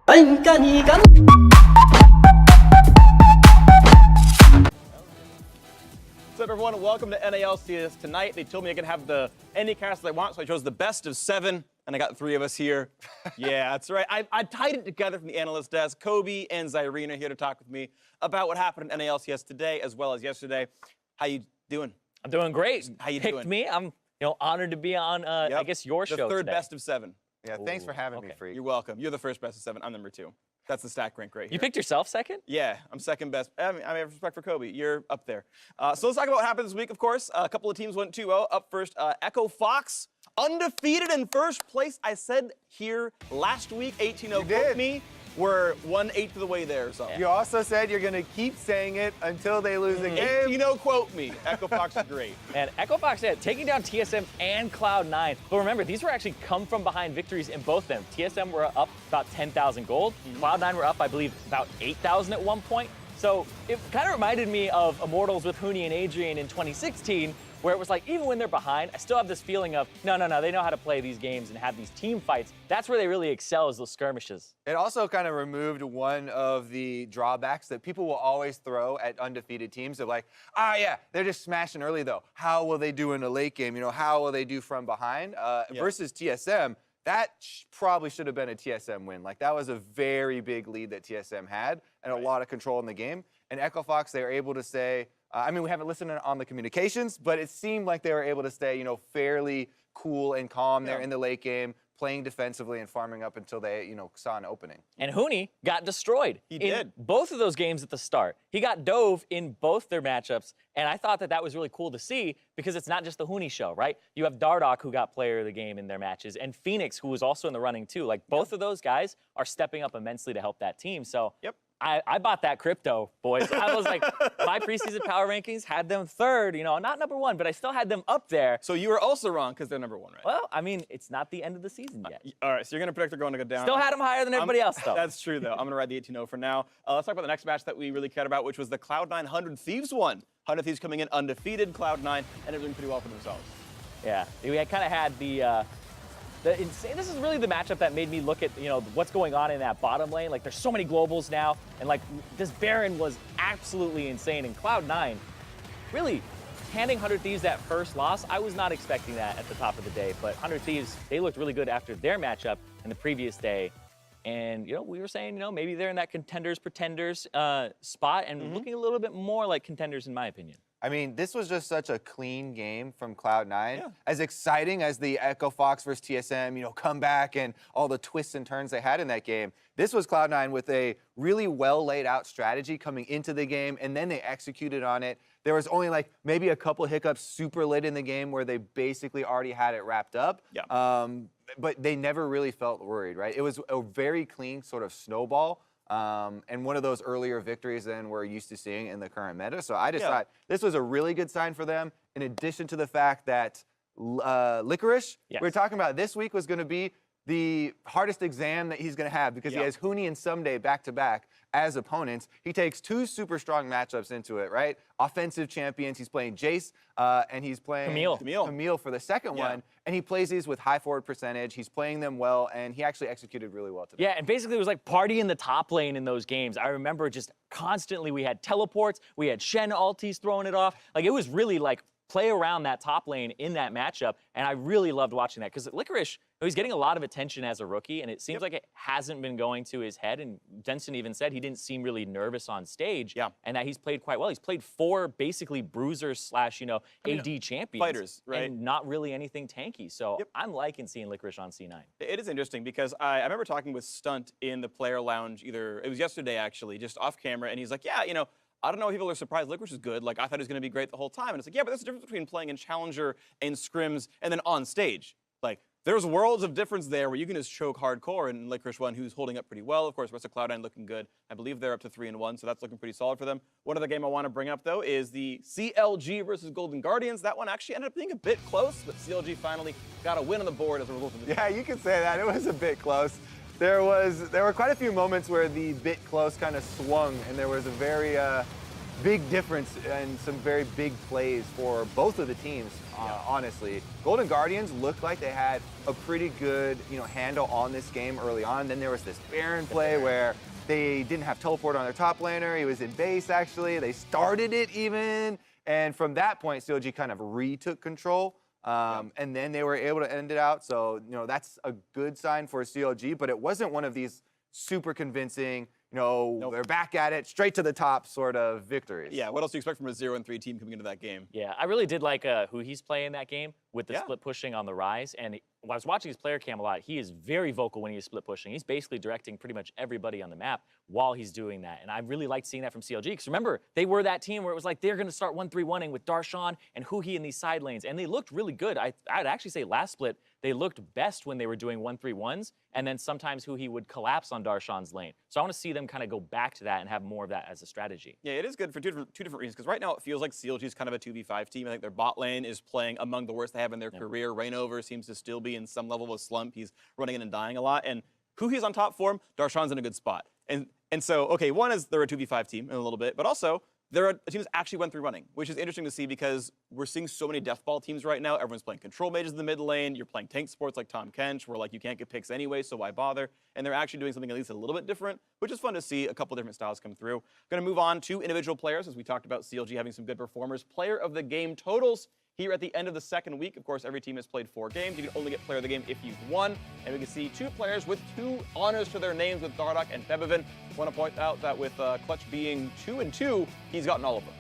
What's up, everyone? Welcome to LCS tonight. They told me I could have any cast I want, so I chose the best of 7, and I got 3 of us here. Yeah, that's right. I tied it together from the analyst desk. Kobe and Zirene are here to talk with me about what happened in LCS today as well as yesterday. How you doing? I'm doing great. How you Picked doing? me. I'm honored to be on, I guess, your show The third today. best of 7. Yeah, thanks for having me, Phreak. You're welcome. You're the first best of 7. I'm number 2. That's the stack rank right here. You picked yourself second? Yeah, I'm second best. I have respect for Kobe. You're up there. So let's talk about what happened this week, of course. A couple of teams went 2-0. Up first, Echo Fox, undefeated in first place. I said here last week, 18-0, quote me. We're 1/8 of the way there or something. You also said you're going to keep saying it until they lose a game. 18-0, quote me. Echo Fox is great. And Echo Fox, yeah, taking down TSM and Cloud9. But remember, these were actually come from behind victories in both of them. TSM were up about 10,000 gold. Cloud9 were up, I believe, about 8,000 at one point. So it kind of reminded me of Immortals with Huni and Adrian in 2016, where it was like, even when they're behind, I still have this feeling of, no, they know how to play these games and have these team fights. That's where they really excel, is those skirmishes. It also kind of removed one of the drawbacks that people will always throw at undefeated teams of like, yeah, they're just smashing early though. How will they do in a late game? You know, how will they do from behind? Versus TSM, that probably should have been a TSM win. Like, that was a very big lead that TSM had and a lot of control in the game. And Echo Fox, they were able to say, I mean, we haven't listened on the communications, but it seemed like they were able to stay, fairly cool and calm there in the late game, playing defensively and farming up until they, saw an opening. And Huni got destroyed. He did. In both of those games at the start. He got dove in both their matchups, and I thought that was really cool to see because it's not just the Huni show, right? You have Dardoch, who got player of the game in their matches, and Phoenix, who was also in the running too. Like, both of those guys are stepping up immensely to help that team. So I bought that crypto, boys. I was like, my preseason power rankings had them third, not number 1, but I still had them up there. So you were also wrong because they're number 1, right? Well, I mean, it's not the end of the season yet. All right, so you're going to predict they're going to go down. Still had them higher than everybody else, though. That's true, though. I'm going to ride the 18-0 for now. Let's talk about the next match that we really cared about, which was the Cloud9 100 Thieves one. 100 Thieves coming in undefeated, Cloud9, and they're doing pretty well for themselves. Yeah, we had kind of had the insane. This is really the matchup that made me look at what's going on in that bottom lane. Like, there's so many globals now, and like this Baron was absolutely insane. And Cloud9 really handing 100 Thieves that first loss. I was not expecting that at the top of the day, but 100 Thieves, they looked really good after their matchup in the previous day. And we were saying maybe they're in that contenders pretenders spot and looking a little bit more like contenders in my opinion. I mean, this was just such a clean game from Cloud9. Yeah. As exciting as the Echo Fox versus TSM, comeback and all the twists and turns they had in that game, this was Cloud9 with a really well laid out strategy coming into the game, and then they executed on it. There was only like maybe a couple hiccups super late in the game where they basically already had it wrapped up. Yeah. But they never really felt worried, right? It was a very clean sort of snowball. And one of those earlier victories than we're used to seeing in the current meta. So I just thought this was a really good sign for them, in addition to the fact that Licorice, we were talking about this week, was going to be the hardest exam that he's going to have because he has Huni and Someday back-to-back as opponents. He takes 2 super strong matchups into it, right? Offensive champions. He's playing Jace, and he's playing Camille for the second one. And he plays these with high forward percentage. He's playing them well, and he actually executed really well today. Yeah, and basically it was like party in the top lane in those games. I remember just constantly we had teleports, we had Shen ultis throwing it off. Like, it was really like play around that top lane in that matchup, and I really loved watching that because Licorice, he's getting a lot of attention as a rookie, and it seems like it hasn't been going to his head, and Denson even said he didn't seem really nervous on stage, and that he's played quite well. He's played 4 basically bruisers slash, AD champions. Fighters, right? And not really anything tanky, so I'm liking seeing Licorice on C9. It is interesting because I remember talking with Stunt in the player lounge, it was yesterday actually, just off camera, and he's like, yeah, I don't know if people are surprised Licorice is good. Like, I thought he was going to be great the whole time. And it's like, yeah, but there's a difference between playing in Challenger and scrims and then on stage. Like, there's worlds of difference there where you can just choke hardcore, and Licorice one who's holding up pretty well. Of course, the rest of Cloud9 looking good. I believe they're up to 3-1, so that's looking pretty solid for them. One other game I want to bring up, though, is the CLG versus Golden Guardians. That one actually ended up being a bit close, but CLG finally got a win on the board as a result of the game. Yeah, you can say that. It was a bit close. There were quite a few moments where the bit close kind of swung, and there was a very big difference and some very big plays for both of the teams, honestly. Golden Guardians looked like they had a pretty good, handle on this game early on. Then there was this Baron play where they didn't have teleport on their top laner. He was in base, actually. They started it even. And from that point, CLG kind of retook control. And then they were able to end it out. So, that's a good sign for CLG, but it wasn't one of these super convincing, they're back at it, straight to the top sort of victories. Yeah, what else do you expect from a 0-3 team coming into that game? Yeah, I really did like who he's playing that game with the split pushing on the rise. And when I was watching his player cam a lot, he is very vocal when he is split pushing. He's basically directing pretty much everybody on the map while he's doing that. And I really liked seeing that from CLG. Because remember, they were that team where it was like they're going to start 1-3-1ing with Darshan and Huhi in these side lanes. And they looked really good. I'd actually say last split, they looked best when they were doing 1-3-1s. And then sometimes Huhi would collapse on Darshan's lane. So I want to see them kind of go back to that and have more of that as a strategy. Yeah, it is good for two different reasons. Because right now it feels like CLG is kind of a 2v5 team. I think their bot lane is playing among the worst they have in their career. Reignover seems to still be in some level of a slump. He's running in and dying a lot. And Huhi's on top form, Darshan's in a good spot. And so, okay, one is they're a 2v5 team in a little bit, but also they're a team that's actually 1-3 running, which is interesting to see because we're seeing so many deathball teams right now. Everyone's playing control mages in the mid lane. You're playing tank supports like Tom Kench, where like you can't get picks anyway, so why bother? And they're actually doing something at least a little bit different, which is fun to see a couple different styles come through. Going to move on to individual players, as we talked about CLG having some good performers. Player of the game totals. Here at the end of the second week, of course, every team has played 4 games. You can only get player of the game if you've won. And we can see 2 players with 2 honors to their names with Dardoch and Febiven. Want to point out that with Clutch being 2-2, he's gotten all of them.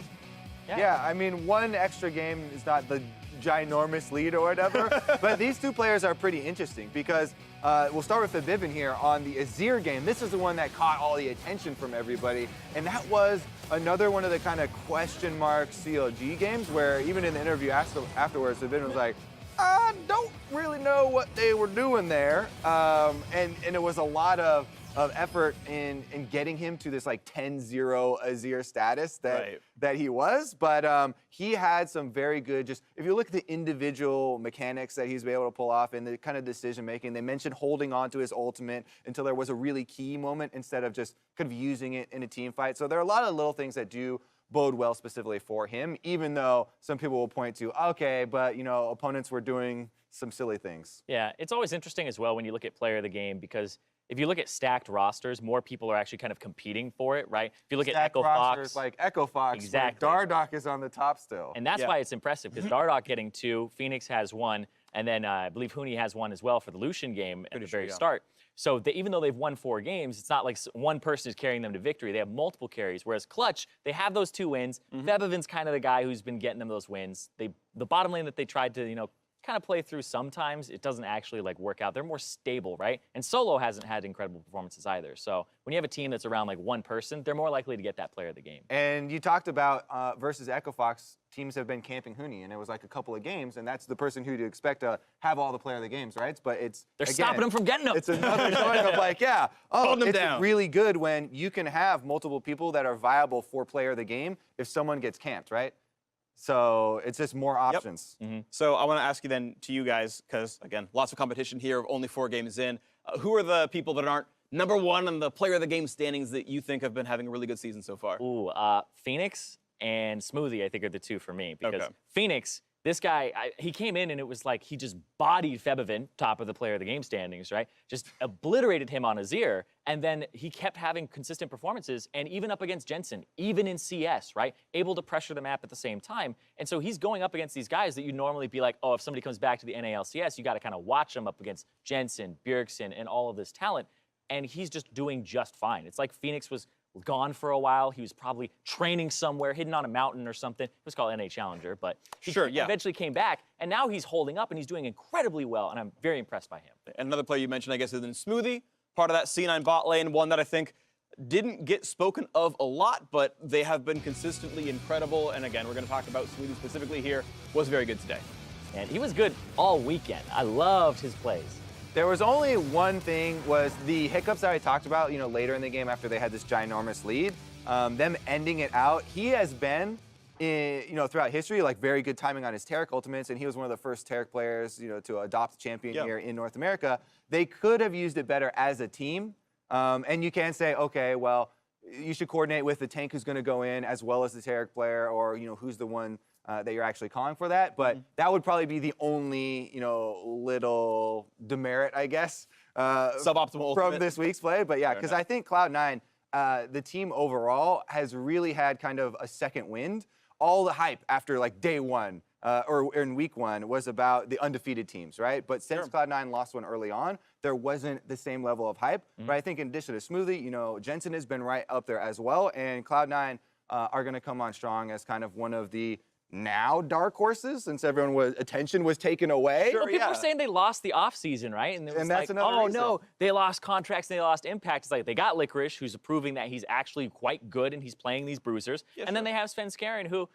Yeah, I mean, 1 extra game is not the ginormous lead or whatever, but these 2 players are pretty interesting because we'll start with Febiven here on the Azir game. This is the one that caught all the attention from everybody, and that was another one of the kind of question mark CLG games where even in the interview afterwards, Febiven was like, I don't really know what they were doing there, and it was a lot of effort in getting him to this like 10-0 Azir status that he was, but he had some very good, just if you look at the individual mechanics that he's been able to pull off and the kind of decision making, they mentioned holding on to his ultimate until there was a really key moment instead of just kind of using it in a team fight. So there are a lot of little things that do bode well specifically for him, even though some people will point to, okay, but opponents were doing some silly things. Yeah, it's always interesting as well when you look at player of the game because if you look at stacked rosters, more people are actually kind of competing for it, right? If you look at Echo Fox, like Echo Fox, exactly. Dardoch is on the top still. And that's why it's impressive, because Dardoch getting 2, Phoenix has 1, and then I believe Huni has 1 as well for the Lucian game at the very start. So even though they've won 4 games, it's not like one person is carrying them to victory. They have multiple carries, whereas Clutch, they have those 2 wins. Febiven's kind of the guy who's been getting them those wins. The bottom lane that they tried to, kind of play through sometimes, it doesn't actually like work out. They're more stable, right? And Solo hasn't had incredible performances either. So when you have a team that's around like 1 person, they're more likely to get that player of the game. And you talked about versus Echo Fox, teams have been camping Huni, and it was like a couple of games, and that's the person who you'd expect to have all the player of the games, right? But they're stopping them from getting them. It's another showing of like, it's really good when you can have multiple people that are viable for player of the game if someone gets camped, right? So it's just more options. So I want to ask you then to you guys, because again, lots of competition here, only 4 games in. Who are the people that aren't number 1 in the player of the game standings that you think have been having a really good season so far? Ooh, Phoenix and Smoothie, I think, are the 2 for me. Because Phoenix, this guy, he came in and it was like he just bodied Febiven, top of the player of the game standings, right? Just obliterated him on Azir. And then he kept having consistent performances, and even up against Jensen, even in CS, right? Able to pressure the map at the same time. And so he's going up against these guys that you'd normally be like, oh, if somebody comes back to the NALCS, you got to kind of watch them up against Jensen, Bjergsen, and all of this talent. And he's just doing just fine. It's like Phoenix was gone for a while. He was probably training somewhere, hidden on a mountain or something. It was called NA Challenger, but he eventually came back, and now he's holding up, and he's doing incredibly well, and I'm very impressed by him. And another player you mentioned, I guess, is in Smoothie, part of that C9 bot lane, one that I think didn't get spoken of a lot, but they have been consistently incredible. And again, we're going to talk about Smoothie specifically here, was very good today. And he was good all weekend. I loved his plays. There was only one thing, was the hiccups that I talked about, later in the game after they had this ginormous lead, them ending it out. He has been, throughout history, like very good timing on his Taric ultimates, and he was one of the first Taric players, to adopt the champion here in North America. They could have used it better as a team, and you can say, okay, well, you should coordinate with the tank who's going to go in as well as the Taric player, or who's the one that you're actually calling for that. But that would probably be the only little demerit, I guess, suboptimal from this week's play. But yeah, because I think Cloud9, the team overall has really had kind of a second wind. All the hype after like day one or in week one was about the undefeated teams, right? But since Cloud9 lost one early on, there wasn't the same level of hype. But I think in addition to Smoothie, Jensen has been right up there as well. And Cloud9 are going to come on strong as kind of one of the now dark horses, since everyone's attention was taken away. Well, people were saying they lost the offseason, right? And, it was that's like, another oh reason. no, they lost contracts and they lost impact. It's like they got Licorice, who's proving that he's actually quite good and he's playing these bruisers. And then they have Svenskeren, who,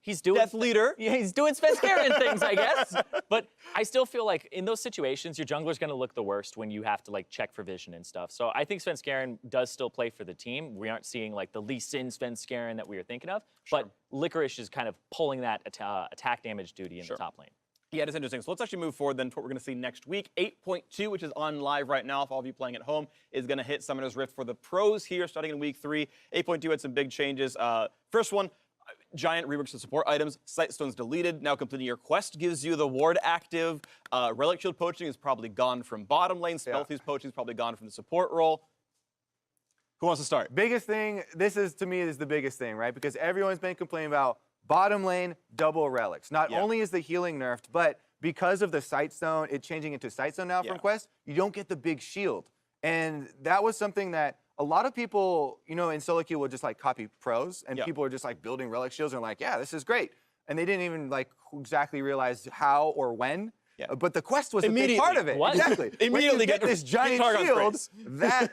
he's doing Death leader. Yeah, he's doing Svenskeren things, I guess. But I still feel like in those situations, your jungler's going to look the worst when you have to like check for vision and stuff. So I think Svenskeren does still play for the team. We aren't seeing like the Lee Sin Svenskeren that we were thinking of, but Licorice is kind of pulling that attack damage duty in the top lane. Yeah, it's interesting. So let's actually move forward then to what we're going to see next week. 8.2, which is on live right now, if all of you playing at home, is going to hit Summoner's Rift for the pros here starting in week 3. 8.2 had some big changes. First one, giant reworks to support items. Sightstone's deleted. Now completing your quest gives you the ward active. Relic Shield poaching is probably gone from bottom lane. Spellfuse poaching is probably gone from the support role. Who wants to start? Biggest thing, to me, is the biggest thing, right? Because everyone's been complaining about bottom lane, double relics. Not only is the healing nerfed, but because of the Sightstone, it changing into Sightstone now from Quest, you don't get the big shield. And that was something that a lot of people, in solo queue will just like copy pros, and people are just like building relic shields and like, yeah, this is great. And they didn't even like exactly realize how or when. But the quest was a big part of it. What? Exactly. Immediately when you get this giant shield, praise.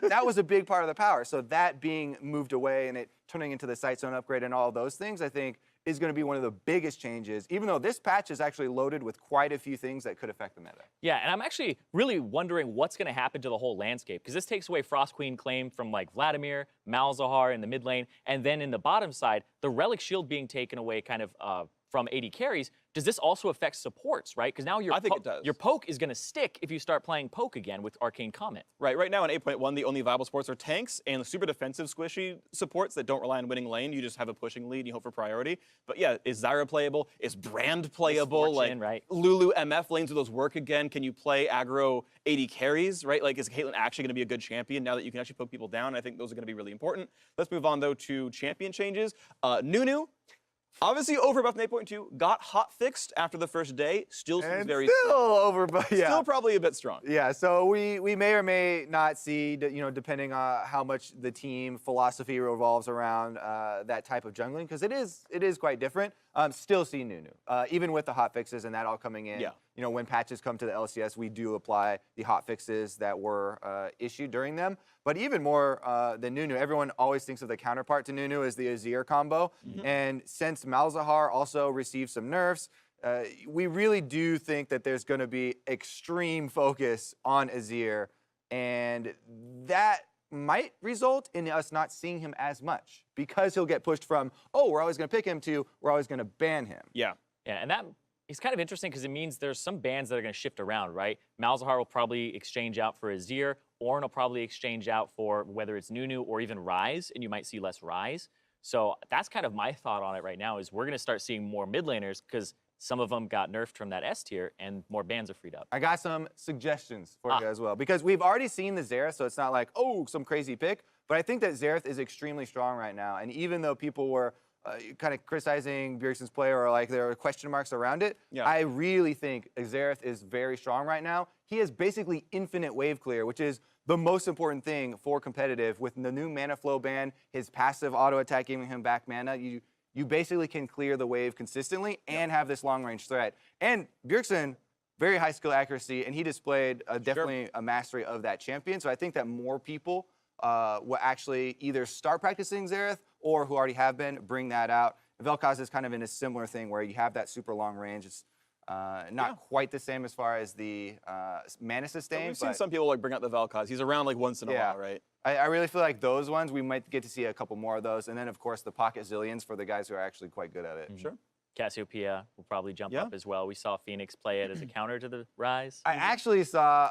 that was a big part of the power. So that being moved away and it turning into the Sightstone upgrade and all those things, I think, is going to be one of the biggest changes, even though this patch is actually loaded with quite a few things that could affect the meta. Yeah, and I'm actually really wondering what's going to happen to the whole landscape, because this takes away Frost Queen claim from like Vladimir, Malzahar in the mid lane, and then in the bottom side, the Relic Shield being taken away kind of from AD carries. Does this also affect supports, right? Because now I think it does. Your poke is going to stick if you start playing poke again with Arcane Comet. Right now in 8.1, the only viable supports are tanks and the super defensive squishy supports that don't rely on winning lane. You just have a pushing lead and you hope for priority. But yeah, is Zyra playable? Is Brand playable? Fortune, right? Lulu MF lanes, do those work again? Can you play aggro AD carries, right? Like, is Caitlyn actually going to be a good champion now that you can actually poke people down? I think those are going to be really important. Let's move on, though, to champion changes. Nunu. Obviously overbuffed in 8.2, got hot fixed after the first day, still seems very still overbuffed, still probably a bit strong. Yeah, so we may or may not see, depending on how much the team philosophy revolves around that type of jungling, because it is quite different. Still see Nunu, even with the hot fixes and that all coming in. When patches come to the LCS, we do apply the hot fixes that were issued during them. But even more than Nunu, everyone always thinks of the counterpart to Nunu as the Azir combo. And since Malzahar also received some nerfs, we really do think that there's going to be extreme focus on Azir. And that might result in us not seeing him as much, because he'll get pushed from, oh, we're always going to pick him, to we're always going to ban him. Yeah, and that is kind of interesting because it means there's some bans that are going to shift around, right? Malzahar will probably exchange out for Azir. Ornn will probably exchange out for whether it's Nunu or even Ryze, and you might see less Ryze. So that's kind of my thought on it right now, is we're going to start seeing more mid laners because some of them got nerfed from that S tier and more bans are freed up. I got some suggestions for you as well, because we've already seen the Xerath, so it's not like, oh, some crazy pick, but I think that Xerath is extremely strong right now. And even though people were kind of criticizing Bjergsen's play, or like there are question marks around it, I really think Xerath is very strong right now. He has basically infinite wave clear, which is the most important thing for competitive. With the new mana flow ban, his passive auto attack giving him back mana, you basically can clear the wave consistently and have this long range threat. And Bjergsen, very high skill accuracy, and he displayed definitely a mastery of that champion. So I think that more people will actually either start practicing Xerath, or who already have been, bring that out. Vel'Koz is kind of in a similar thing where you have that super long range. It's not quite the same as far as the mana sustain. We've seen some people like bring out the Vel'Koz. He's around like once in a while, right? I really feel like those ones, we might get to see a couple more of those. And then, of course, the pocket zillions for the guys who are actually quite good at it. Sure. Cassiopeia will probably jump up as well. We saw Phoenix play it as a counter to the Ryze. I actually saw,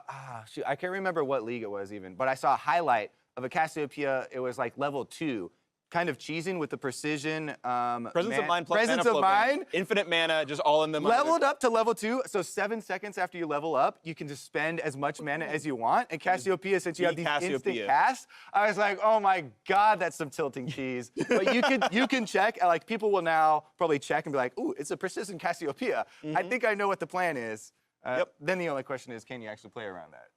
shoot, I can't remember what league it was even, but I saw a highlight of a Cassiopeia. It was like level 2. Kind of cheesing with the precision. Presence of mind plus presence mana of flow mind. ban. Infinite mana, just all in them. Leveled up to level 2, so 7 seconds after you level up, you can just spend as much mana as you want. And Cassiopeia, since you have these instant casts, I was like, oh my god, that's some tilting cheese. But you can check, like people will now probably check and be like, ooh, it's a persistent Cassiopeia. I think I know what the plan is. Then the only question is, can you actually play around that?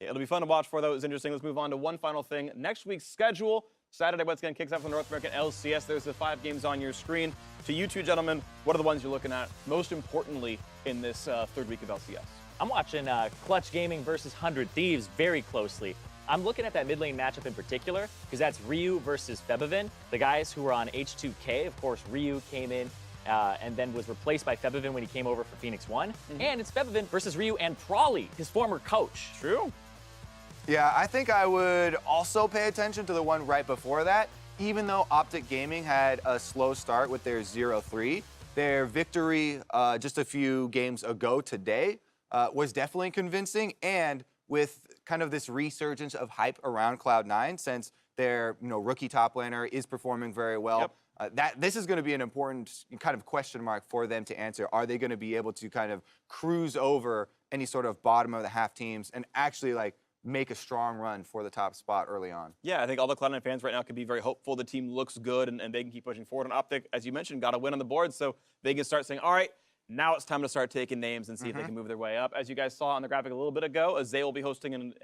Yeah, it'll be fun to watch for, though. It was interesting. Let's move on to one final thing. Next week's schedule. Saturday, once again, kicks off from the North American LCS. There's the 5 games on your screen. To you two gentlemen, what are the ones you're looking at most importantly in this third week of LCS? I'm watching Clutch Gaming versus 100 Thieves very closely. I'm looking at that mid lane matchup in particular because that's Ryu versus Febivin, the guys who were on H2K. Of course, Ryu came in and then was replaced by Febivin when he came over for Phoenix 1. And it's Febivin versus Ryu and Prawley, his former coach. True. Yeah, I think I would also pay attention to the one right before that. Even though Optic Gaming had a slow start with their 0-3, their victory just a few games ago today was definitely convincing, and with kind of this resurgence of hype around Cloud9 since their rookie top laner is performing very well. This is going to be an important kind of question mark for them to answer. Are they going to be able to kind of cruise over any sort of bottom of the half teams and actually make a strong run for the top spot early on? Yeah, I think all the Cloud9 fans right now can be very hopeful. The team looks good, and they can keep pushing forward. And Optic, as you mentioned, got a win on the board, so they can start saying, all right, now it's time to start taking names and see if they can move their way up. As you guys saw on the graphic a little bit ago, Azay will be hosting an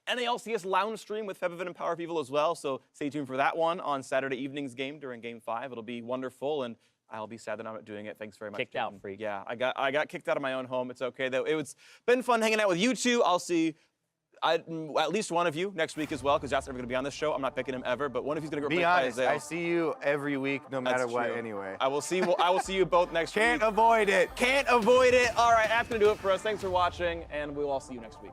NALCS lounge stream with Febivin and Power of Evil as well, so stay tuned for that one on Saturday evening's game during Game 5. It'll be wonderful, and I'll be sad that I'm not doing it. Thanks very much. Kicked out, Phreak. Yeah, I got kicked out of my own home. It's okay, though. It's been fun hanging out with you two. I'll see at least one of you next week as well, because Jasper's never going to be on this show. I'm not picking him ever, but one of you's going to go Be play honest, Isaiah. I see you every week, no matter what, true. anyway. I will see you both next week. Can't avoid it. Can't avoid it. All right, that's going to do it for us. Thanks for watching, and we'll all see you next week.